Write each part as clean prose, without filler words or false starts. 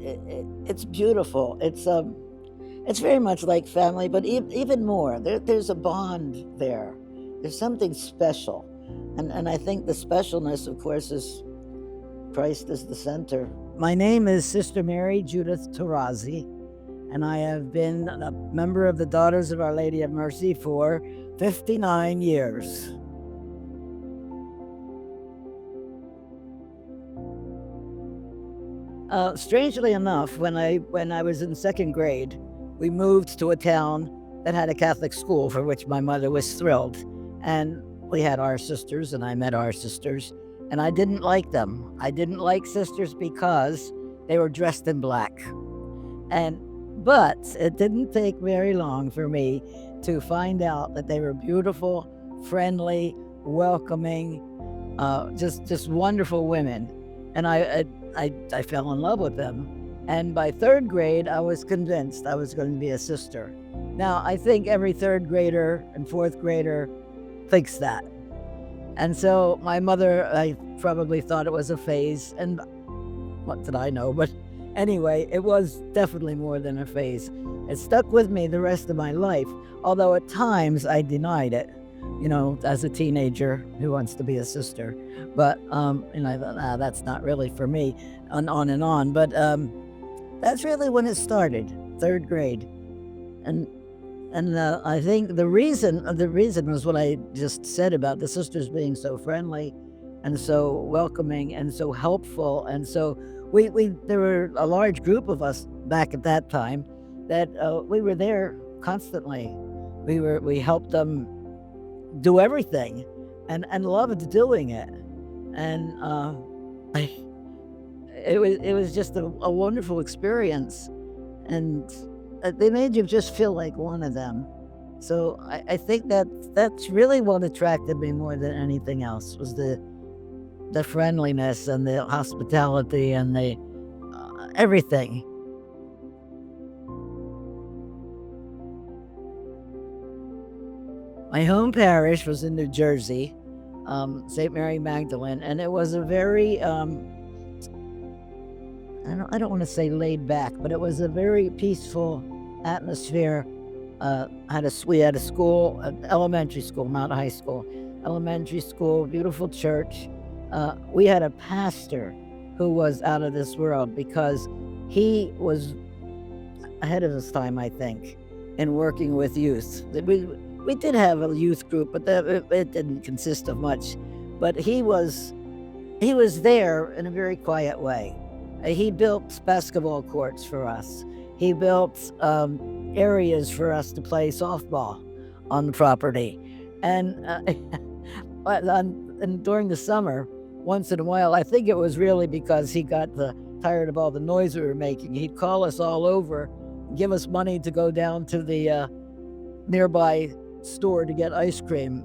it's beautiful. It's very much like family, but even more. There's a bond there. There's something special, and I think the specialness, of course, is Christ is the center. My name is Sister Mary Judith Turazzi, and I have been a member of the Daughters of Our Lady of Mercy for 59 years. Strangely enough, when I was in second grade, we moved to a town that had a Catholic school, for which my mother was thrilled. And we had our sisters, and I met our sisters, and I didn't like them. I didn't like sisters because they were dressed in black. But it didn't take very long for me to find out that they were beautiful, friendly, welcoming, just wonderful women. And I fell in love with them. And by third grade, I was convinced I was going to be a sister. Now, I think every third grader and fourth grader thinks that. And so my mother, I probably thought it was a phase, and what did I know? But anyway, it was definitely more than a phase. It stuck with me the rest of my life, although at times I denied it, as a teenager who wants to be a sister. But, I thought, that's not really for me, and on and on. But that's really when it started, third grade. And I think the reason was what I just said about the sisters being so friendly and so welcoming and so helpful. And so there were a large group of us back at that time that we were there constantly. We helped them do everything and loved doing it. And it was just a wonderful experience. And they made you just feel like one of them. So I think that's really what attracted me more than anything else, was the friendliness and the hospitality and the everything. My home parish was in New Jersey, St. Mary Magdalene, and it was a very I don't want to say laid back, but it was a very peaceful atmosphere. We had a school, an elementary school, not high school, elementary school, beautiful church. We had a pastor who was out of this world because he was ahead of his time, I think, in working with youth. We did have a youth group, but it didn't consist of much. But he was there in a very quiet way. He built basketball courts for us. He built areas for us to play softball on the property. And during the summer, once in a while, I think it was really because he got tired of all the noise we were making, he'd call us all over, give us money to go down to the nearby store to get ice cream.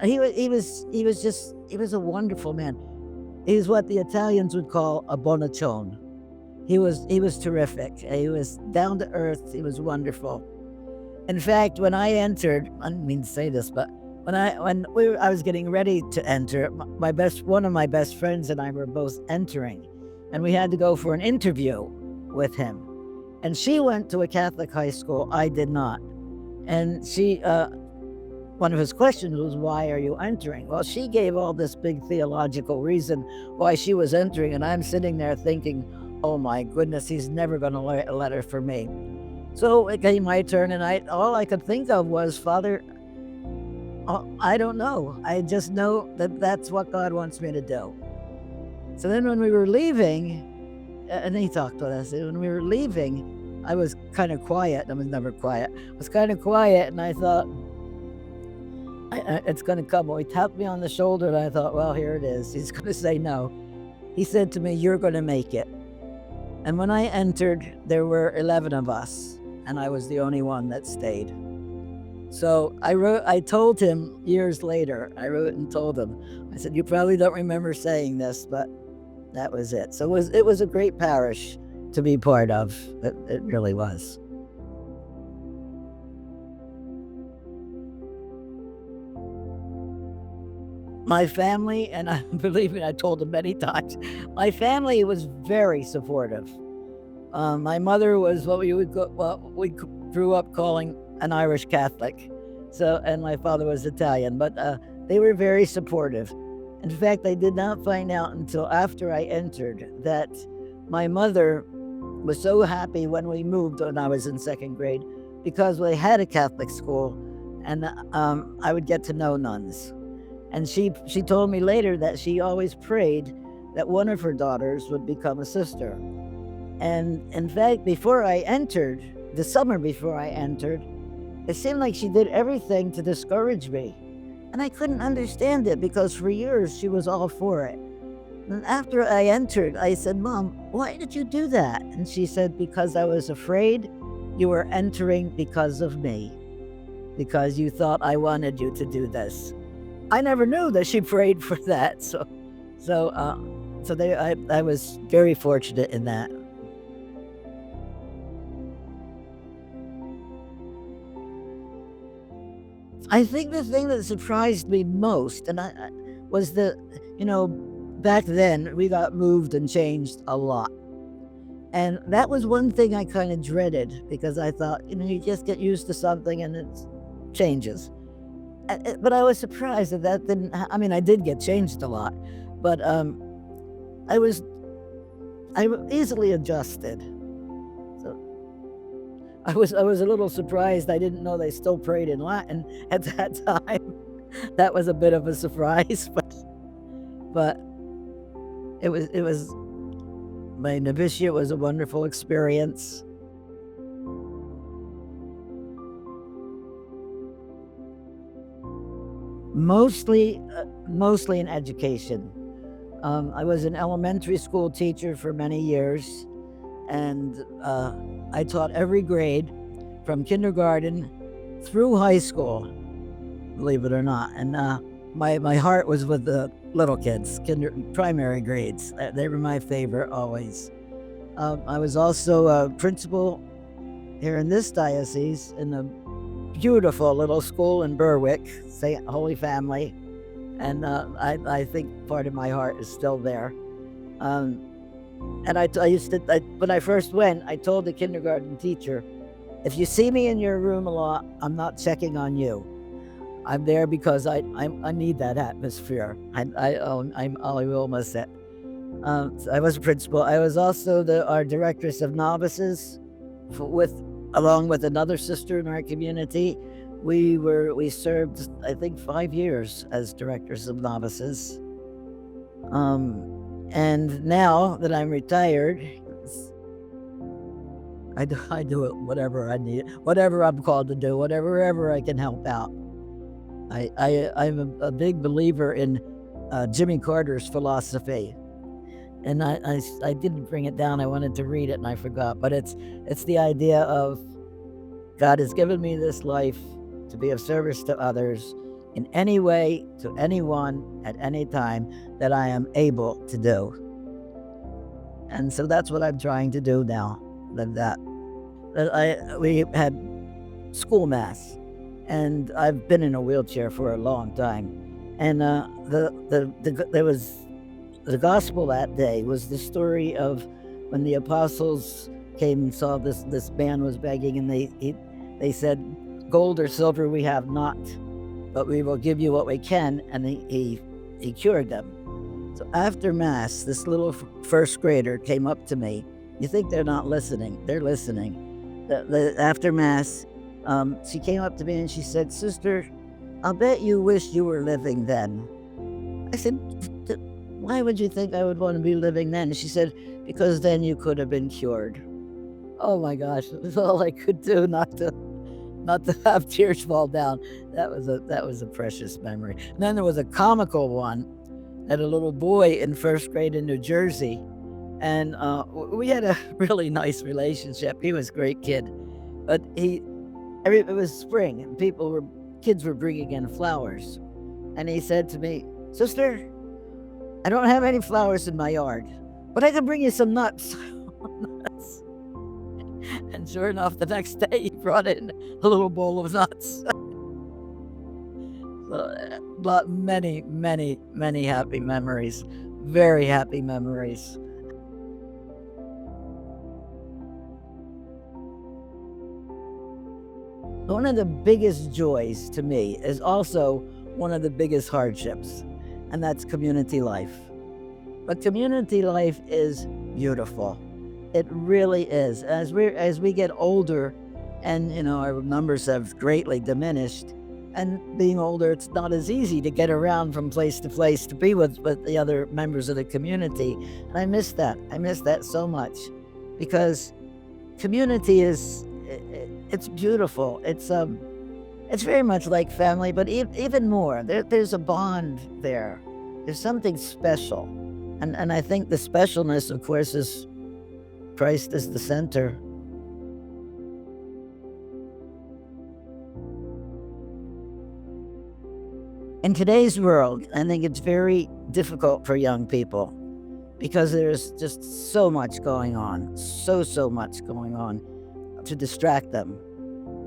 He was a wonderful man. He's what the Italians would call a bonaccione. He was terrific. He was down to earth. He was wonderful. In fact, when I entered, I didn't mean to say this, but I was getting ready to enter, one of my best friends and I were both entering, and we had to go for an interview with him. And she went to a Catholic high school. I did not. And one of his questions was, why are you entering? Well, she gave all this big theological reason why she was entering, and I'm sitting there thinking, oh my goodness, he's never going to write a letter for me. So it came my turn, and all I could think of was, Father, I don't know. I just know that that's what God wants me to do. So then when we were leaving, and he talked to us, and when we were leaving, I was kind of quiet. I was never quiet. I was kind of quiet, and I thought, it's going to come. Well, he tapped me on the shoulder, and I thought, well, here it is. He's going to say no. He said to me, you're going to make it. And when I entered, there were 11 of us, and I was the only one that stayed. So I told him years later, I wrote and told him, I said, you probably don't remember saying this, but that was it. So it was a great parish to be part of. It really was. My family, and I believe me, I told them many times, my family was very supportive. My mother was what we grew up calling an Irish Catholic. So, and my father was Italian, but they were very supportive. In fact, I did not find out until after I entered that my mother was so happy when we moved when I was in second grade because we had a Catholic school, and I would get to know nuns. And she told me later that she always prayed that one of her daughters would become a sister. And in fact, before I entered, the summer before I entered, it seemed like she did everything to discourage me. And I couldn't understand it because for years she was all for it. And after I entered, I said, "Mom, why did you do that?" And she said, "Because I was afraid you were entering because of me, because you thought I wanted you to do this." I never knew that she prayed for that. So, I was very fortunate in that. I think the thing that surprised me most, was back then we got moved and changed a lot. And that was one thing I kind of dreaded because I thought, you just get used to something and it changes. But I was surprised that didn't, I mean, I did get changed a lot, but I was, easily adjusted. So I was a little surprised. I didn't know they still prayed in Latin at that time. That was a bit of a surprise, but it was my novitiate was a wonderful experience. Mostly in education. I was an elementary school teacher for many years, and I taught every grade from kindergarten through high school, believe it or not. And my heart was with the little kids, primary grades. They were my favorite always. I was also a principal here in this diocese in a beautiful little school in Berwick, St. Holy Family, and I think part of my heart is still there. Um, and I used to, when I first went, I told the kindergarten teacher, "If you see me in your room a lot, I'm not checking on you. I'm there because I need that atmosphere." I almost said. So I was a principal. I was also our directress of novices, with along with another sister in our community. We served, I think, 5 years as directors of novices. And now that I'm retired, I do it whatever I need, whatever I'm called to do, whatever I can help out. I'm a big believer in Jimmy Carter's philosophy, and I didn't bring it down. I wanted to read it and I forgot, but it's the idea of God has given me this life to be of service to others in any way, to anyone, at any time that I am able to do. And so that's what I'm trying to do now. We had school mass, and I've been in a wheelchair for a long time. And there was the gospel that day was the story of when the apostles came and saw this man was begging, and they said, "Gold or silver we have not, but we will give you what we can." And he cured them. So after mass, this little first grader came up to me. You think they're not listening? They're listening. After mass, she came up to me and she said, "Sister, I'll bet you wish you were living then." I said, "Why would you think I would want to be living then?" She said, "Because then you could have been cured." Oh my gosh, it was all I could do not to have tears fall down. That was a precious memory. And then there was a comical one at a little boy in first grade in New Jersey, and we had a really nice relationship. He was a great kid, but it was spring, and kids were bringing in flowers, and he said to me, "Sister, I don't have any flowers in my yard, but I can bring you some nuts." Nuts. And sure enough, the next day he brought in a little bowl of nuts. But many, many, many happy memories. Very happy memories. One of the biggest joys to me is also one of the biggest hardships, and that's community life. But community life is beautiful. It really is. As we get older, and our numbers have greatly diminished, and being older, it's not as easy to get around from place to place to be with the other members of the community. And I miss that. I miss that so much, because community it's beautiful. It's very much like family, but even more. There's a bond there. There's something special, and I think the specialness, of course, is Christ is the center. In today's world, I think it's very difficult for young people because there's just so much going on, so much going on to distract them.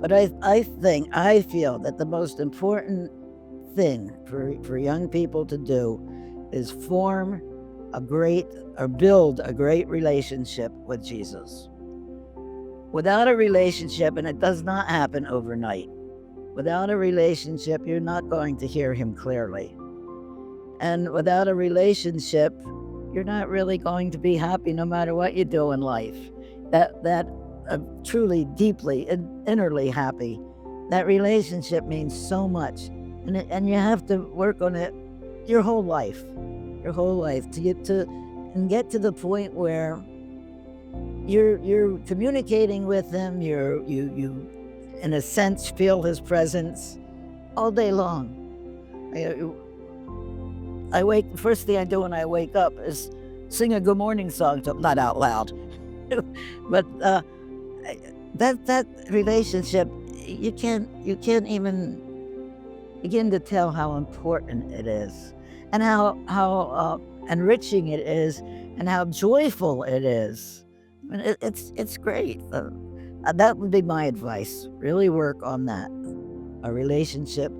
But I feel that the most important thing for young people to do is build a great relationship with Jesus. Without a relationship, and it does not happen overnight, without a relationship, you're not going to hear him clearly. And without a relationship, you're not really going to be happy no matter what you do in life. That truly, deeply, and innerly happy, that relationship means so much. And you have to work on it your whole life to get to the point where you're communicating with him. You in a sense feel his presence all day long. First thing I do when I wake up is sing a good morning song to him, not out loud, but that relationship, you can't even begin to tell how important it is, and how enriching it is, and how joyful it is. I mean, it's great. That would be my advice. Really work on that, a relationship.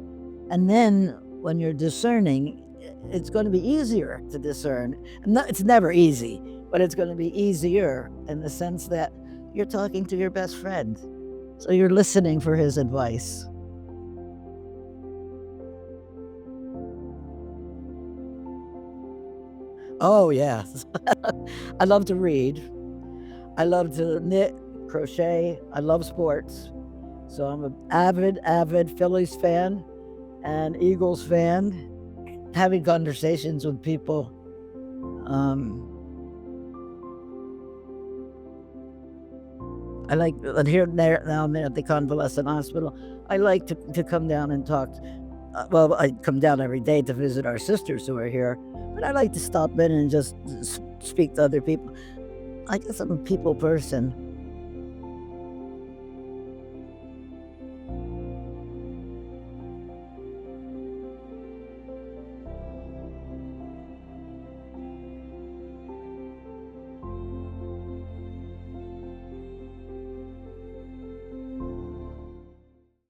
And then when you're discerning, it's going to be easier to discern. It's never easy, but it's going to be easier in the sense that you're talking to your best friend. So you're listening for his advice. Oh, yeah. I love to read. I love to knit, crochet. I love sports. So I'm an avid Phillies fan and Eagles fan. Having conversations with people. I like, and here and there, now I'm at the convalescent hospital. I like to come down and talk. Well, I come down every day to visit our sisters who are here, but I like to stop in and just speak to other people. I guess I'm a people person.